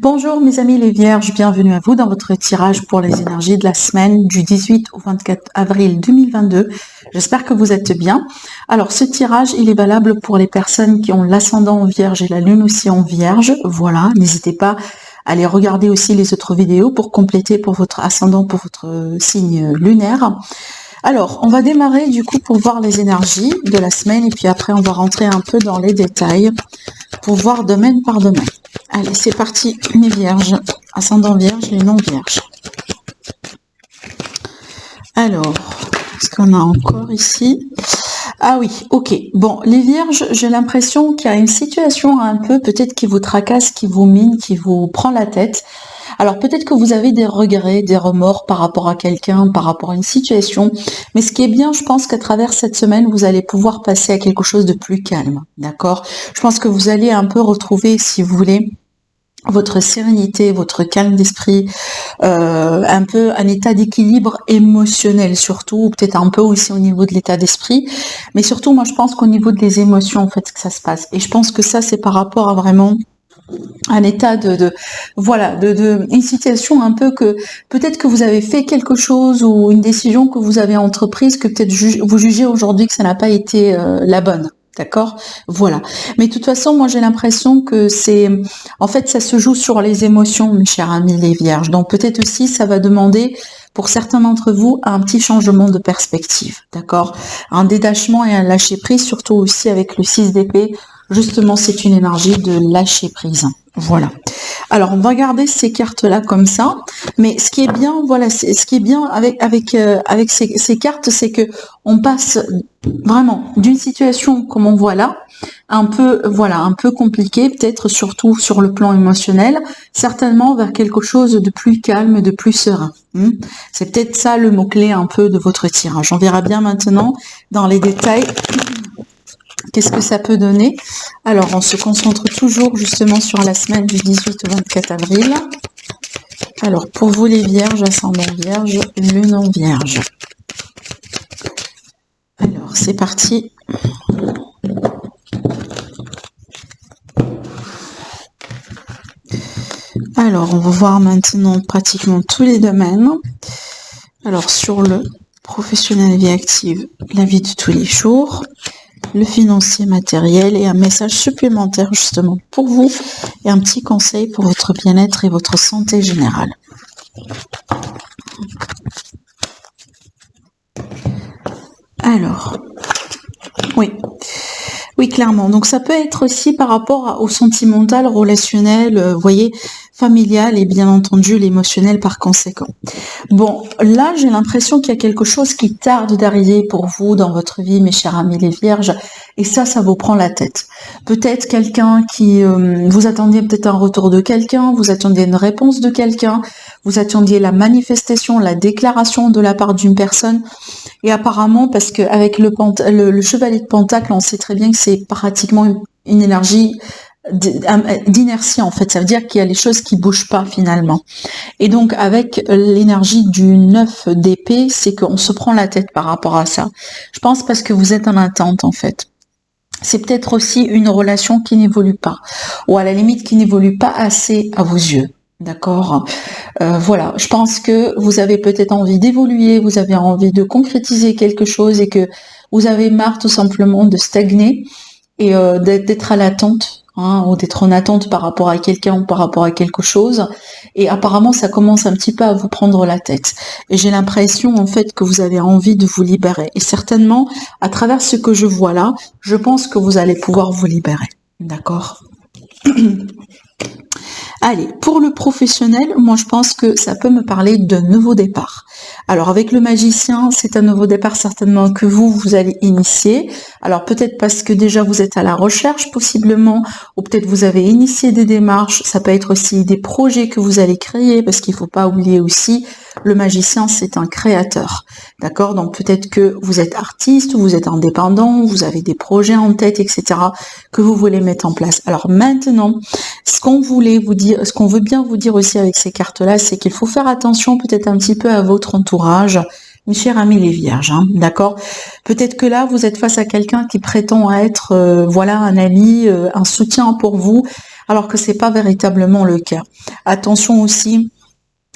Bonjour mes amis les vierges, bienvenue à vous dans votre tirage pour les énergies de la semaine du 18 au 24 avril 2022. J'espère que vous êtes bien. Alors ce tirage, il est valable pour les personnes qui ont l'ascendant en vierge et la lune aussi en vierge. Voilà, n'hésitez pas à aller regarder aussi les autres vidéos pour compléter pour votre ascendant, pour votre signe lunaire. Alors, on va démarrer du coup pour voir les énergies de la semaine et puis après on va rentrer un peu dans les détails pour voir domaine par domaine. Allez, c'est parti, mes vierges, ascendant vierge, les non vierges. Alors, est-ce qu'on a encore ici? Ah oui, ok. Bon, les vierges, j'ai l'impression qu'il y a une situation un peu, peut-être qui vous tracasse, qui vous mine, qui vous prend la tête. Alors peut-être que vous avez des regrets, des remords par rapport à quelqu'un, par rapport à une situation. Mais ce qui est bien, je pense qu'à travers cette semaine, vous allez pouvoir passer à quelque chose de plus calme. D'accord? Je pense que vous allez un peu retrouver, si vous voulez, votre sérénité, votre calme d'esprit, un peu un état d'équilibre émotionnel surtout, peut-être un peu aussi au niveau de l'état d'esprit, mais surtout moi je pense qu'au niveau des émotions en fait que ça se passe. Et je pense que ça c'est par rapport à vraiment un état voilà, une situation un peu que peut-être que vous avez fait quelque chose ou une décision que vous avez entreprise que peut-être vous jugez aujourd'hui que ça n'a pas été la bonne. D'accord? Voilà. Mais de toute façon, moi j'ai l'impression que en fait, ça se joue sur les émotions, mes chers amis les vierges. Donc peut-être aussi, ça va demander, pour certains d'entre vous, un petit changement de perspective. D'accord? Un détachement et un lâcher prise, surtout aussi avec le 6 d'épée. Justement, c'est une énergie de lâcher prise. Voilà. Alors, on va garder ces cartes-là comme ça. Mais ce qui est bien, voilà, ce qui est bien avec ces cartes, c'est que on passe vraiment d'une situation comme on voit là, un peu compliquée, peut-être surtout sur le plan émotionnel, certainement vers quelque chose de plus calme, de plus serein. C'est peut-être ça le mot-clé un peu de votre tirage. On verra bien maintenant dans les détails qu'est-ce que ça peut donner. Alors, on se concentre toujours justement sur la semaine du 18 au 24 avril. Alors, pour vous les vierges, ascendant vierge, lune en vierge. Alors, c'est parti. Alors, on va voir maintenant pratiquement tous les domaines. Alors, sur le professionnel, vie active, la vie de tous les jours, le financier matériel et un message supplémentaire justement pour vous et un petit conseil pour votre bien-être et votre santé générale. Alors, oui, clairement. Donc ça peut être aussi par rapport au sentimental, relationnel, vous voyez, familial et bien entendu l'émotionnel par conséquent. Bon, là j'ai l'impression qu'il y a quelque chose qui tarde d'arriver pour vous dans votre vie, mes chers amis les vierges, et ça vous prend la tête. Peut-être quelqu'un qui... vous attendiez peut-être un retour de quelqu'un, vous attendiez une réponse de quelqu'un, vous attendiez la manifestation, la déclaration de la part d'une personne, et apparemment, parce qu'avec le chevalier de Pentacle, on sait très bien que c'est pratiquement une énergie d'inertie en fait, ça veut dire qu'il y a les choses qui bougent pas finalement. Et donc avec l'énergie du 9 d'épée, c'est qu'on se prend la tête par rapport à ça. Je pense parce que vous êtes en attente en fait. C'est peut-être aussi une relation qui n'évolue pas, ou à la limite qui n'évolue pas assez à vos yeux. D'accord, voilà, je pense que vous avez peut-être envie d'évoluer, vous avez envie de concrétiser quelque chose et que vous avez marre tout simplement de stagner et d'être à l'attente, ou d'être en attente par rapport à quelqu'un ou par rapport à quelque chose. Et apparemment, ça commence un petit peu à vous prendre la tête. Et j'ai l'impression en fait que vous avez envie de vous libérer. Et certainement, à travers ce que je vois là, je pense que vous allez pouvoir vous libérer. D'accord ? Allez, pour le professionnel, moi je pense que ça peut me parler de nouveau départ. Alors avec le magicien, c'est un nouveau départ certainement que vous allez initier. Alors peut-être parce que déjà vous êtes à la recherche possiblement, ou peut-être vous avez initié des démarches, ça peut être aussi des projets que vous allez créer, parce qu'il ne faut pas oublier aussi, le magicien c'est un créateur. D'accord? Donc peut-être que vous êtes artiste, ou vous êtes indépendant, vous avez des projets en tête, etc. que vous voulez mettre en place. Alors maintenant, ce qu'on veut bien vous dire aussi avec ces cartes-là, c'est qu'il faut faire attention peut-être un petit peu à votre entourage, mes chers amis les vierges, hein, d'accord? Peut-être que là, vous êtes face à quelqu'un qui prétend être, voilà, un ami, un soutien pour vous, alors que c'est pas véritablement le cas. Attention aussi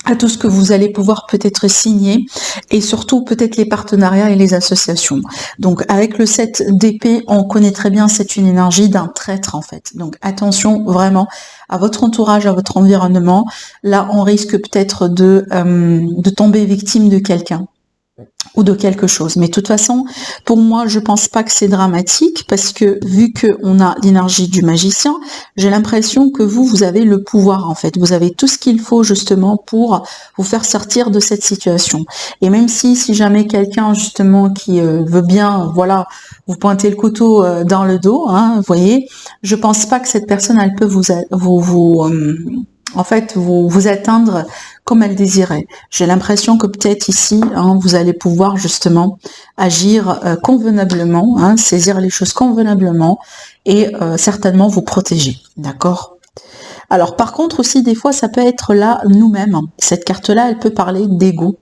à tout ce que vous allez pouvoir peut-être signer et surtout peut-être les partenariats et les associations. Donc avec le 7 d'épée, on connaît très bien, c'est une énergie d'un traître en fait. Donc attention vraiment à votre entourage, à votre environnement. Là, on risque peut-être de tomber victime de quelqu'un ou de quelque chose. Mais de toute façon, pour moi, je pense pas que c'est dramatique parce que vu que on a l'énergie du magicien, j'ai l'impression que vous avez le pouvoir en fait. Vous avez tout ce qu'il faut justement pour vous faire sortir de cette situation. Et même si jamais quelqu'un justement qui veut bien, voilà, vous pointer le couteau dans le dos, hein, vous voyez, je pense pas que cette personne elle peut vous atteindre comme elle désirait. J'ai l'impression que peut-être ici, hein, vous allez pouvoir justement agir convenablement, hein, saisir les choses convenablement et certainement vous protéger. D'accord ? Alors par contre aussi, des fois, ça peut être là nous-mêmes. Cette carte-là, elle peut parler d'ego.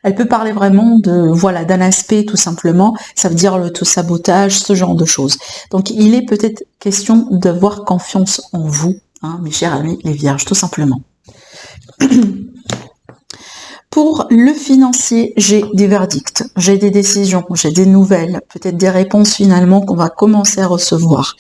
Elle peut parler vraiment de, voilà, d'un aspect tout simplement. Ça veut dire l'auto-sabotage, ce genre de choses. Donc il est peut-être question d'avoir confiance en vous, hein, mes chers amis les vierges, tout simplement. Pour le financier, j'ai des verdicts, j'ai des décisions, j'ai des nouvelles, peut-être des réponses finalement qu'on va commencer à recevoir.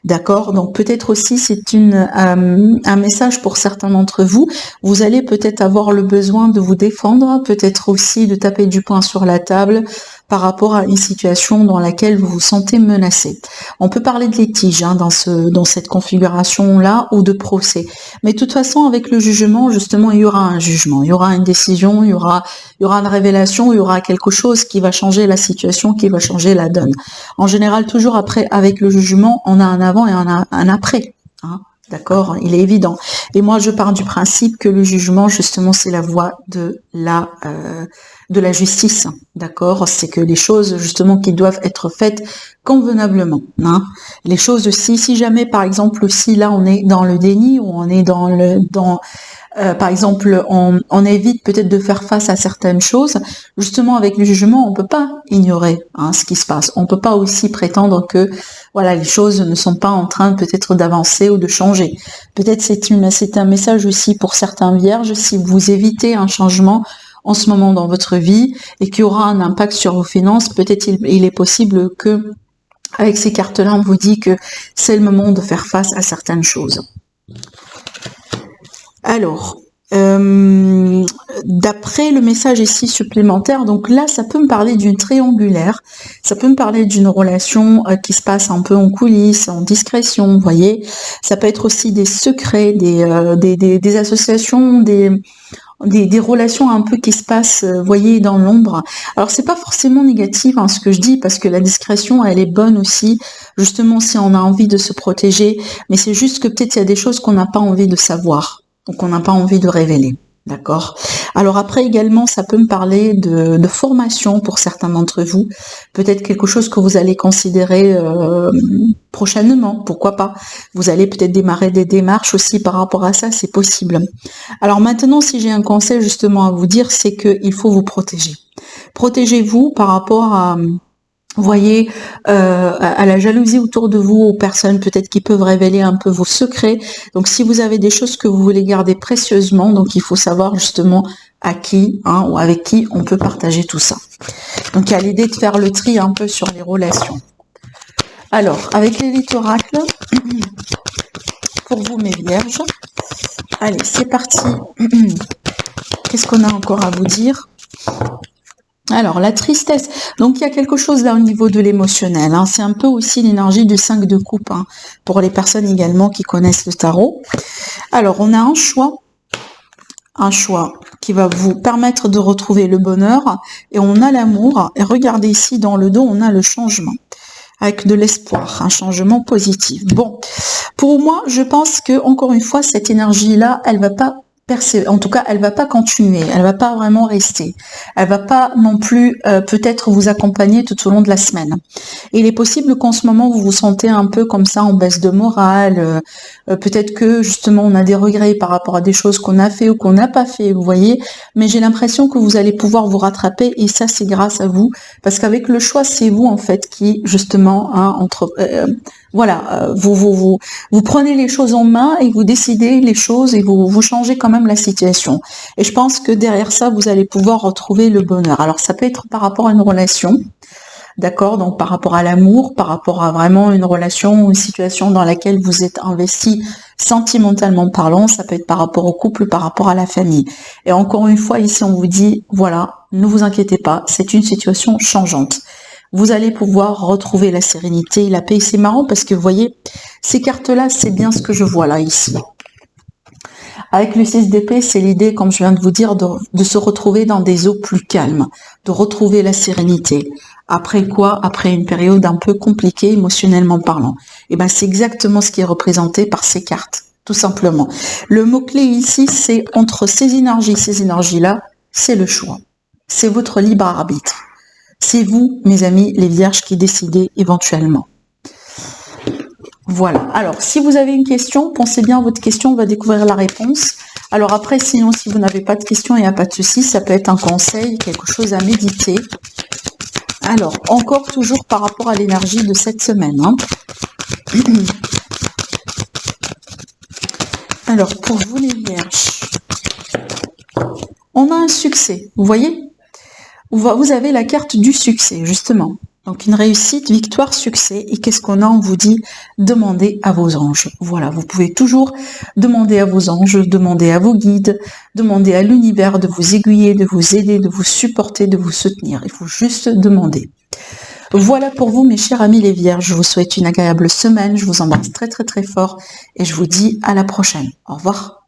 D'accord ? Donc peut-être aussi c'est un message pour certains d'entre vous. Vous allez peut-être avoir le besoin de vous défendre, peut-être aussi de taper du poing sur la table par rapport à une situation dans laquelle vous vous sentez menacé. On peut parler de litige hein, dans cette configuration-là ou de procès. Mais de toute façon, avec le jugement, justement, il y aura un jugement, il y aura une décision, il y aura une révélation, il y aura quelque chose qui va changer la situation, qui va changer la donne. En général, toujours après, avec le jugement, on a un avant et un après. Hein, d'accord ? Il est évident. Et moi, je pars du principe que le jugement, justement, c'est la voie de la justice. D'accord ? C'est que les choses, justement, qui doivent être faites convenablement. Hein. Les choses aussi, si jamais, par exemple, si là, on est dans le déni ou on est par exemple, on évite peut-être de faire face à certaines choses. Justement, avec le jugement, on peut pas ignorer hein, ce qui se passe. On peut pas aussi prétendre que voilà les choses ne sont pas en train peut-être d'avancer ou de changer. Peut-être c'est un message aussi pour certains vierges. Si vous évitez un changement en ce moment dans votre vie et qui aura un impact sur vos finances, peut-être il est possible que avec ces cartes-là, on vous dit que c'est le moment de faire face à certaines choses. Alors, d'après le message ici supplémentaire, donc là, ça peut me parler d'une triangulaire, ça peut me parler d'une relation qui se passe un peu en coulisses, en discrétion, vous voyez. Ça peut être aussi des secrets, des associations, des relations un peu qui se passent, voyez, dans l'ombre. Alors c'est pas forcément négatif hein, ce que je dis parce que la discrétion elle est bonne aussi, justement si on a envie de se protéger, mais c'est juste que peut-être il y a des choses qu'on n'a pas envie de savoir, donc on n'a pas envie de révéler. D'accord. Alors après également, ça peut me parler de formation pour certains d'entre vous. Peut-être quelque chose que vous allez considérer prochainement, pourquoi pas. Vous allez peut-être démarrer des démarches aussi par rapport à ça, c'est possible. Alors maintenant, si j'ai un conseil justement à vous dire, c'est qu'il faut vous protéger. Protégez-vous par rapport à... Vous voyez, à la jalousie autour de vous, aux personnes peut-être qui peuvent révéler un peu vos secrets. Donc, si vous avez des choses que vous voulez garder précieusement, donc il faut savoir justement à qui hein, ou avec qui on peut partager tout ça. Donc, il y a l'idée de faire le tri un peu sur les relations. Alors, avec l'élite oracle, pour vous mes vierges, allez, c'est parti. Qu'est-ce qu'on a encore à vous dire ? Alors, la tristesse. Donc, il y a quelque chose là au niveau de l'émotionnel. Hein. C'est un peu aussi l'énergie du 5 de coupe, hein, pour les personnes également qui connaissent le tarot. Alors, on a un choix qui va vous permettre de retrouver le bonheur. Et on a l'amour. Et regardez ici, dans le dos, on a le changement. Avec de l'espoir, un changement positif. Bon, pour moi, je pense que, encore une fois, cette énergie-là, elle va pas en tout cas, elle va pas continuer, elle va pas vraiment rester. Elle va pas non plus peut-être vous accompagner tout au long de la semaine. Et il est possible qu'en ce moment vous vous sentez un peu comme ça en baisse de morale. Peut-être que justement on a des regrets par rapport à des choses qu'on a fait ou qu'on n'a pas fait, vous voyez. Mais j'ai l'impression que vous allez pouvoir vous rattraper et ça c'est grâce à vous, parce qu'avec le choix c'est vous en fait qui justement vous prenez les choses en main et vous décidez les choses et vous changez quand même la situation. Et je pense que derrière ça, vous allez pouvoir retrouver le bonheur. Alors ça peut être par rapport à une relation, d'accord? Donc par rapport à l'amour, par rapport à vraiment une relation, une situation dans laquelle vous êtes investi sentimentalement parlant, ça peut être par rapport au couple, par rapport à la famille. Et encore une fois, ici on vous dit, voilà, ne vous inquiétez pas, c'est une situation changeante. Vous allez pouvoir retrouver la sérénité, la paix. C'est marrant parce que vous voyez, ces cartes-là, c'est bien ce que je vois là, ici. Avec le 6 d'épée, c'est l'idée, comme je viens de vous dire, de se retrouver dans des eaux plus calmes, de retrouver la sérénité. Après quoi? Après une période un peu compliquée, émotionnellement parlant. Et ben, c'est exactement ce qui est représenté par ces cartes, tout simplement. Le mot-clé ici, c'est entre ces énergies-là, c'est le choix. C'est votre libre arbitre. C'est vous, mes amis, les vierges, qui décidez éventuellement. Voilà. Alors, si vous avez une question, pensez bien à votre question, on va découvrir la réponse. Alors après, sinon, si vous n'avez pas de question, il n'y a pas de souci, ça peut être un conseil, quelque chose à méditer. Alors, encore toujours par rapport à l'énergie de cette semaine. Alors, pour vous les vierges, on a un succès, vous voyez? Vous avez la carte du succès, justement. Donc une réussite, victoire, succès. Et qu'est-ce qu'on a? On vous dit, demandez à vos anges. Voilà, vous pouvez toujours demander à vos anges, demander à vos guides, demander à l'univers de vous aiguiller, de vous aider, de vous supporter, de vous soutenir. Il faut juste demander. Voilà pour vous, mes chers amis les vierges. Je vous souhaite une agréable semaine. Je vous embrasse très très très fort et je vous dis à la prochaine. Au revoir.